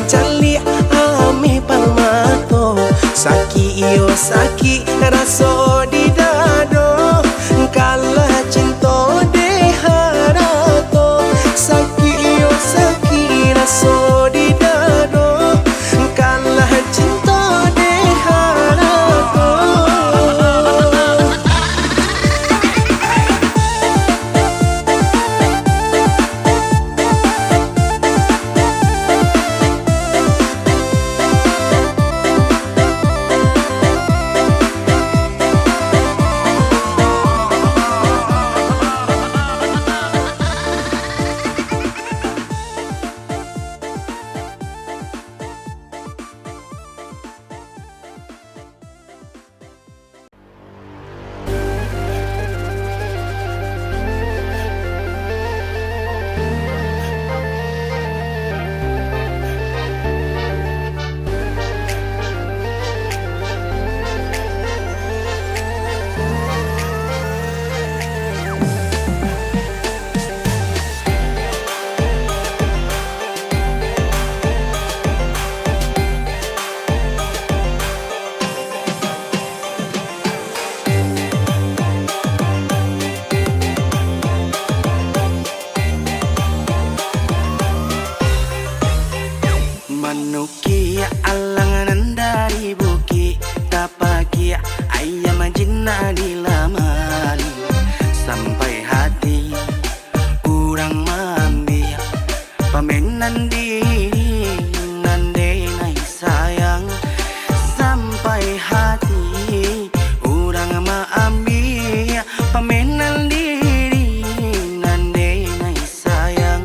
cali ami palmato saki iyo saki raso di dado kalah cinta de harato saki iyo saki raso di dado kalah cinta de harato. Manukia alangan dari buki tapaki ayam jinna dilamari sampai hati kurang mambil pamenan diri nande nai sayang sampai hati kurang mambil pamenan diri nande nai sayang.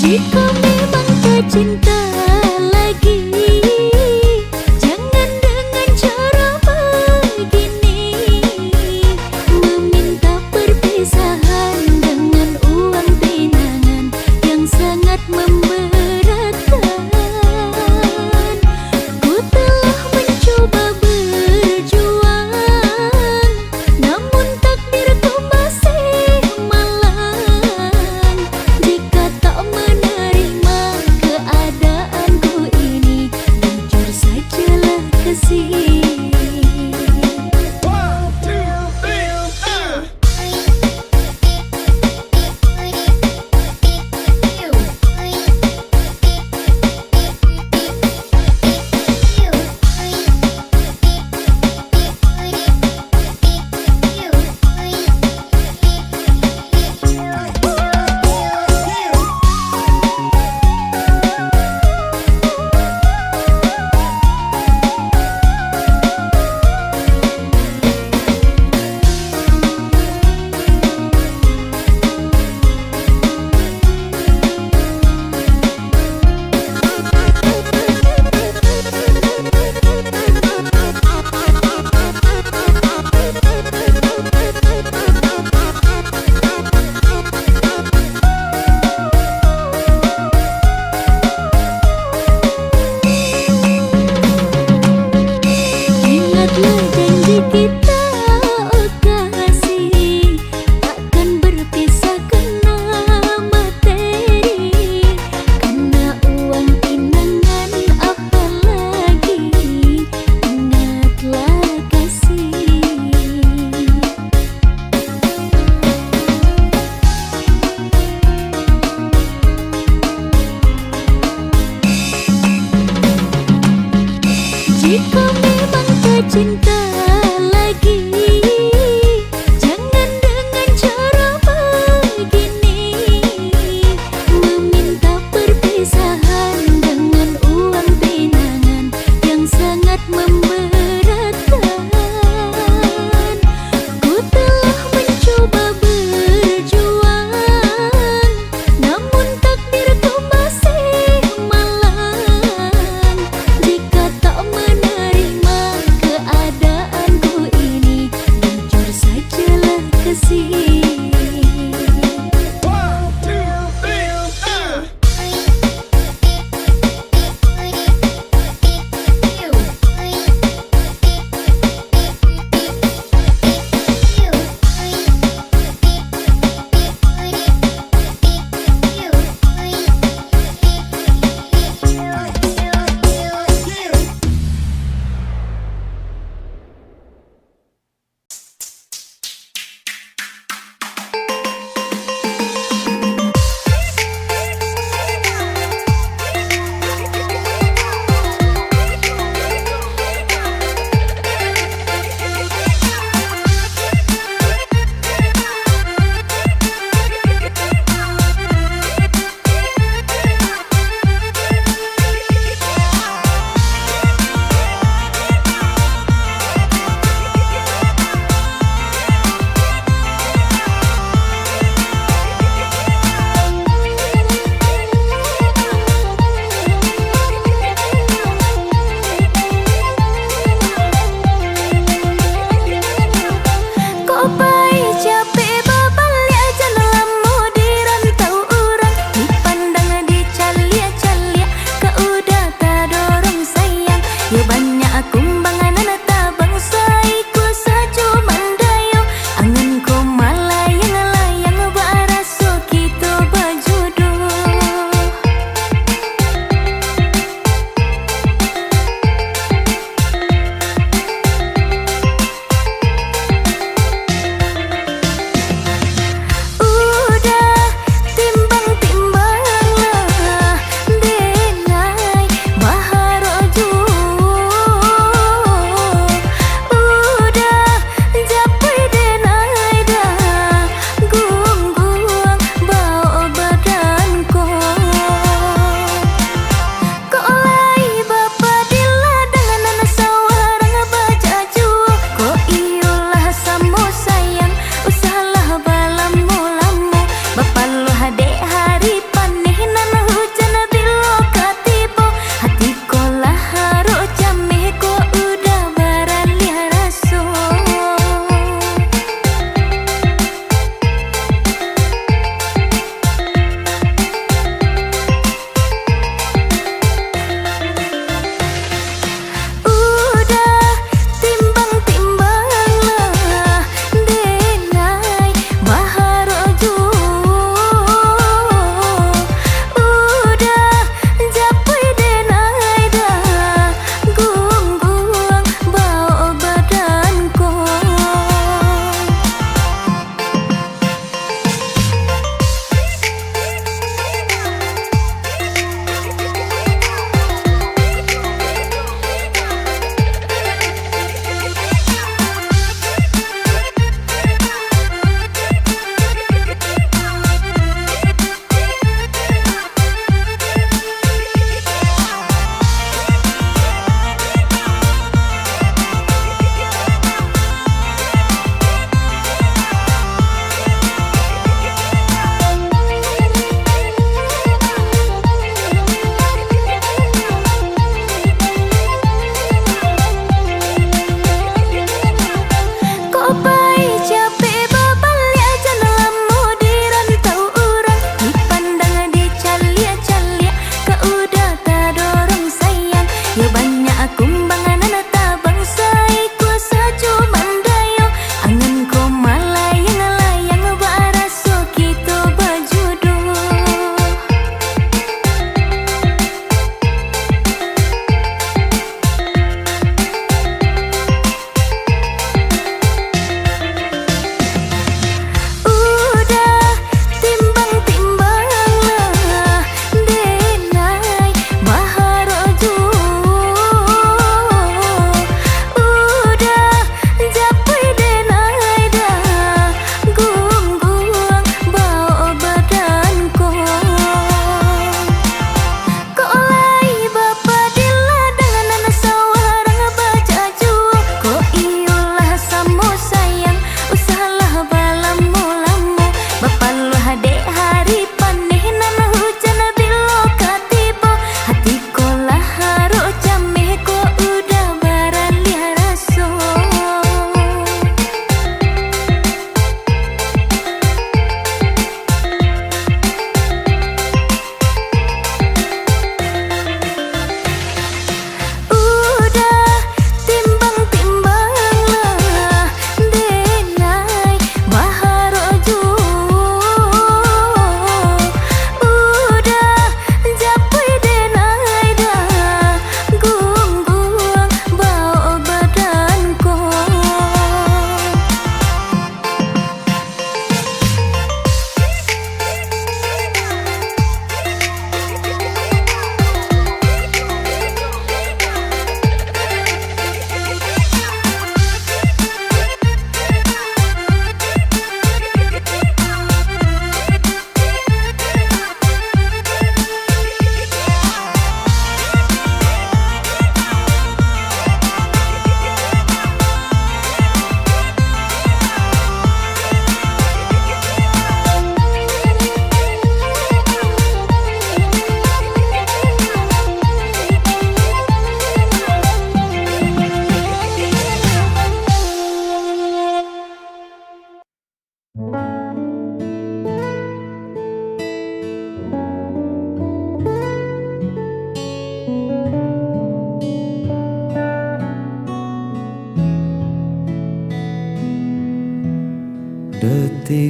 Jika memang tak cinta lagi, jangan dengan cara begini, meminta perpisahan dengan uang pinangan yang sangat memberatkan. Ku telah mencoba berjuang, namun takdirku masih malang. Jika tak menerima keadaan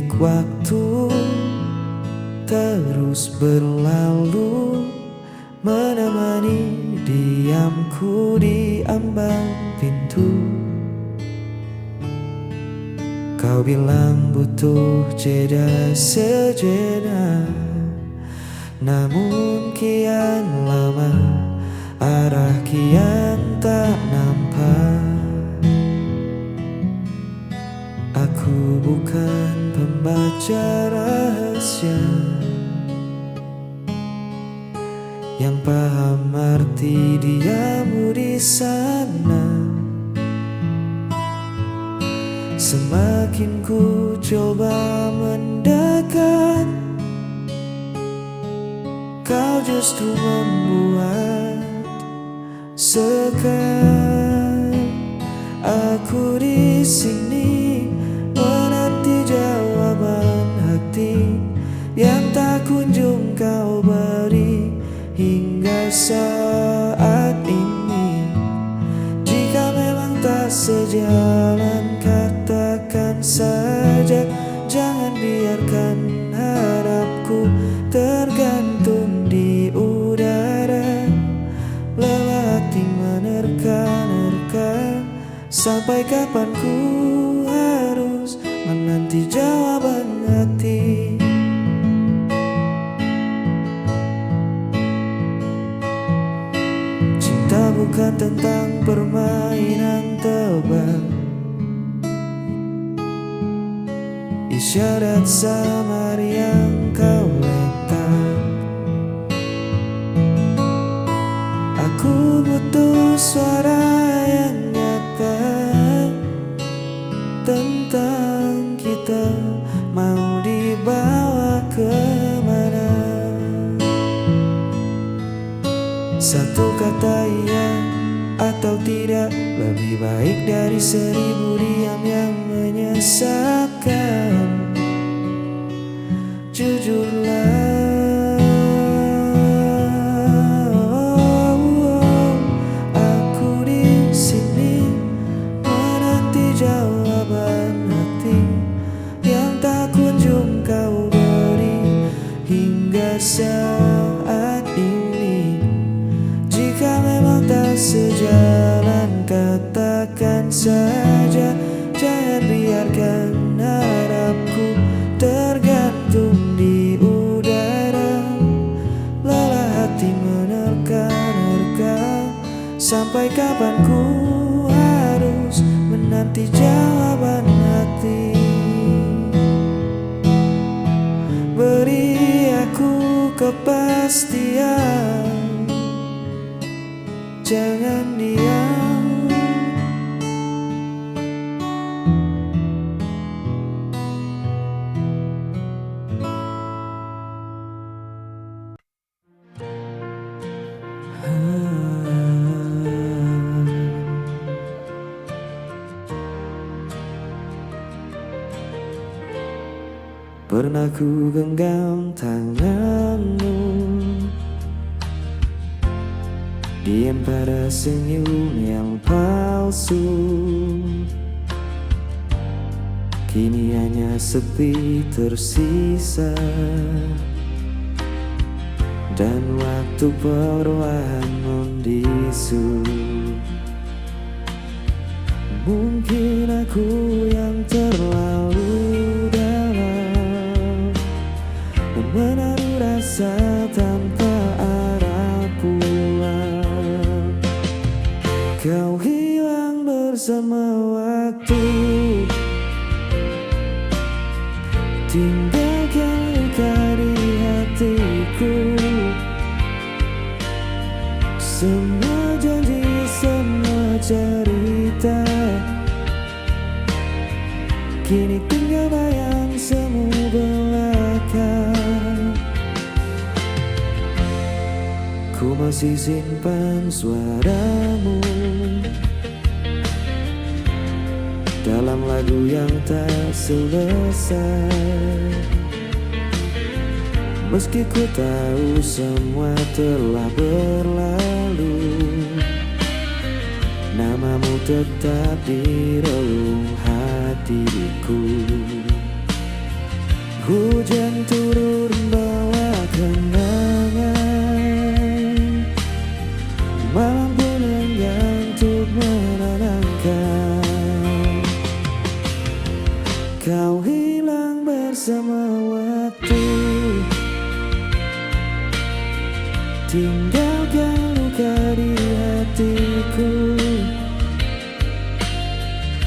Detik waktu terus berlalu, menemani diamku di ambang pintu. Kau bilang butuh jeda sejenak, namun kian lama arah kian tak nampak. Aku bukan pembaca rahasia yang paham arti diamu di sana. Semakin ku coba mendekat, kau justru membuat sekat. Aku di sini menanti jawaban hati yang tak kunjung kau beri hingga saat ini. Jika memang tak sejalan, katakan saja. Jangan biarkan harapku tergantung di udara. Lelah hati menerka-nerka, sampai kapan ku harus menanti jawaban hati. Cinta bukan tentang permainan tebak, isyarat samar yang kau letak. Aku butuh suara yang nyata tentang kita, mau dibawa kemana. Satu kata iya atau tidak lebih baik dari 1000 diam yang menyesatkan. Jujurlah, aku di sini menanti jawaban hati yang tak kunjung kau beri hingga saat ini. Jika memang tak sejalan, katakan saja. Jangan biarkan harapku tergantung di udara. Lelah hati menerka-nerka, sampai kapan ku harus menanti jawaban hati. Beri aku kepastian, jangan diam. Pernah ku genggam tanganmu, diam pada senyum yang palsu. Kini hanya sepi tersisa, dan waktu perlahan membisu. Mungkin aku yang terlalu dalam menaruh rasa tanpa arah pulang. Kau hilang bersama waktu, tinggalkan luka di hatiku. Semua janji, semua cerita, kini tinggal bayang semu belaka. Ku masih simpan suaramu dalam lagu yang tak selesai. Meski ku tahu semua telah berlalu, namamu tetap di relung hatiku. Hujan turun bawa kenangan, malam pun enggan untuk menenangkan. Kau hilang bersama waktu, tinggalkan luka di hatiku.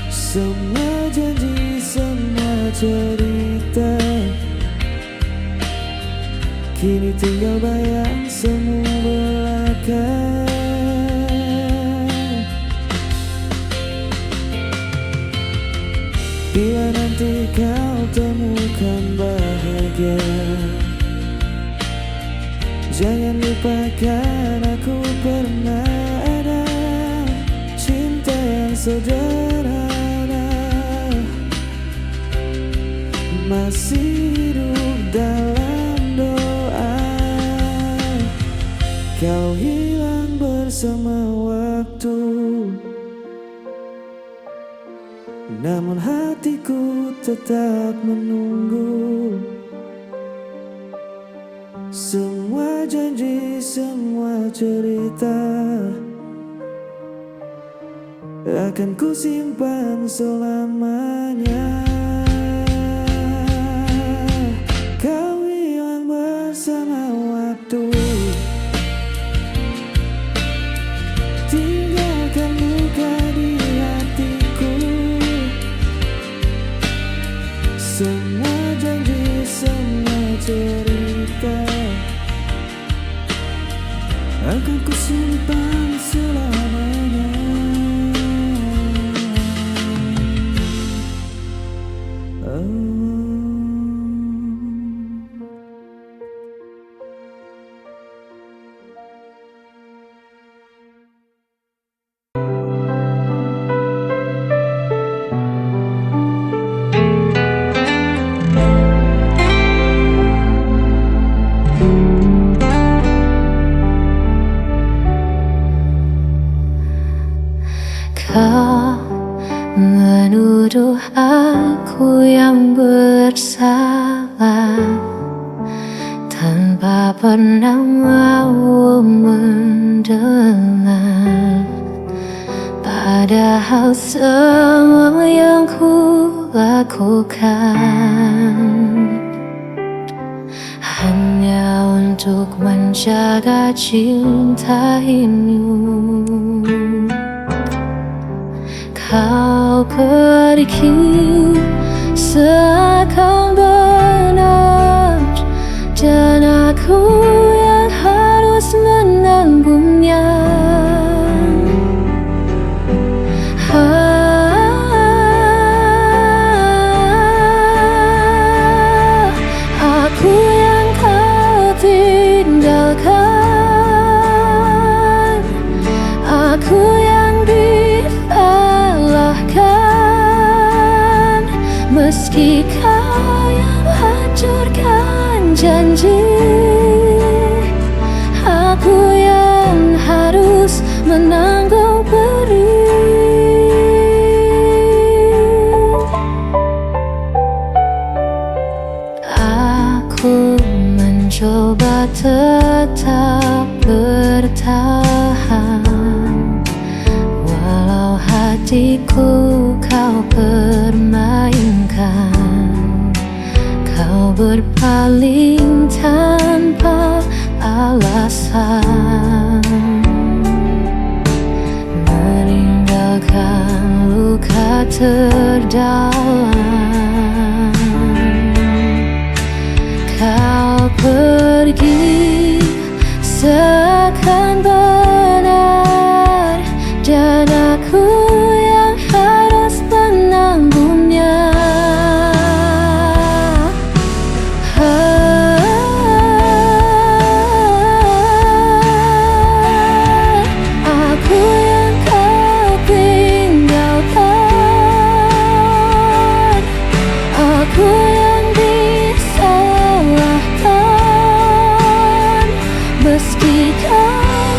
Semua janji, semua cerita, kini tinggal bayang semu belaka. Bila nanti kau temukan bahagia, jangan lupakan aku pernah ada cinta yang sederhana, masih hidup dalam doa. Kau hilang bersama waktu, namun hatiku tetap menunggu. Semua janji, semua cerita akan ku simpan selamanya. Kau hilang bersama waktu, tinggalkan luka di hatiku. Semua janji, semua cerita akan ku simpan selamanya. Kau menuduh aku yang bersalah tanpa pernah mau mendengar. Padahal semua yang ku lakukan hanya untuk menjaga cinta ini. Kau pergi seakan benar, dan aku yang harus menanggungnya. Aku yang kau tinggalkan, aku yang disalahkan, meski kau yang hancurkan janji. Aku yang harus menanggung perih. Aku mencoba tetap bertahan, walau hatiku kau permainkan. Kau berpaling tanpa alasan, meninggalkan luka terdalam. Kau pergi seakan benar, dan aku yang harus menanggungnya. Aku yang kau tinggalkan, aku yang disalahkan, meski kau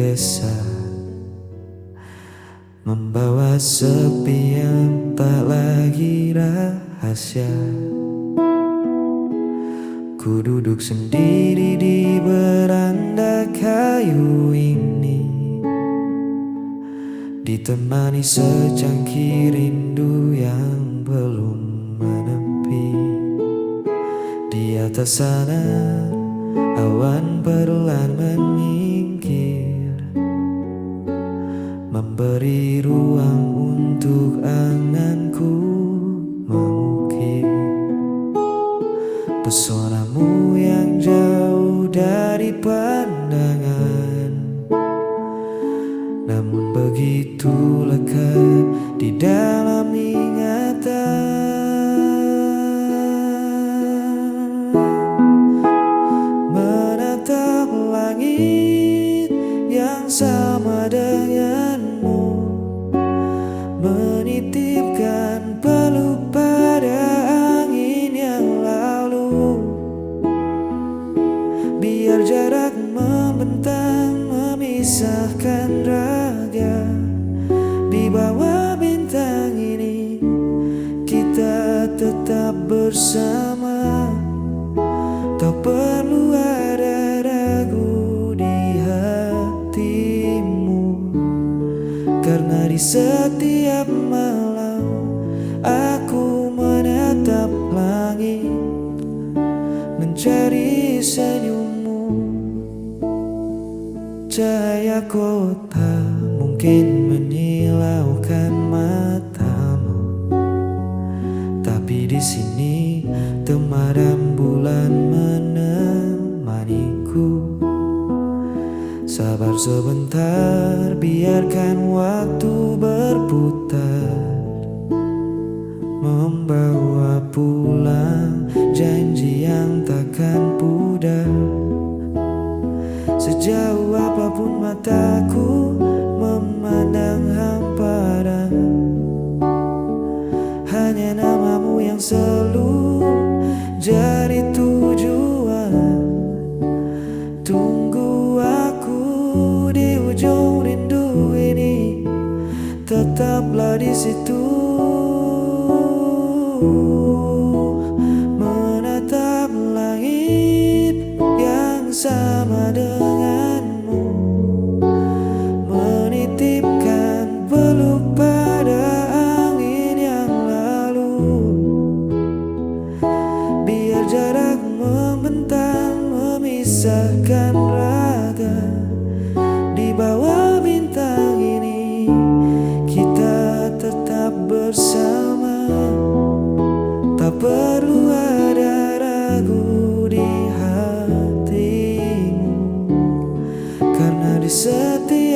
desa, membawa sepi yang tak lagi rahasia. Ku duduk sendiri di beranda kayu ini, ditemani secangkir rindu yang belum menepi. Di atas sana awan perlahan menyingkir, memberi ruang untuk anganku mengukir. Pesonamu yang jauh dari pandangan, namun begitu lekat di dalam ingatan. Menatap langit yang sama denganmu, menitipkan peluk pada angin yang lalu. Biar jarak membentang memisahkan raga, di bawah bintang ini kita tetap bersama. Tak perlu ada ragu di hatimu, karena di setiap malam aku menatap langit, mencari senyummu. Cahaya kota mungkin menyilaukan matamu, tapi di sini temaram bulan menemaniku. Sabar sebentar, biarkan waktu berputar, membawa pulang janji yang takkan pudar. Sejauh apapun mataku memandang hamparan, hanya namamu yang selalu jadi tujuan. Tunggu aku di ujung rindu ini, tetaplah di situ. Menatap langit yang sama denganmu, menitipkan peluk pada angin yang lalu. Biar jarak membentang memisahkan raga, di bawah bintang ini kita tetap bersama. Tak perlu ada ragu di hatimu, karena di setiap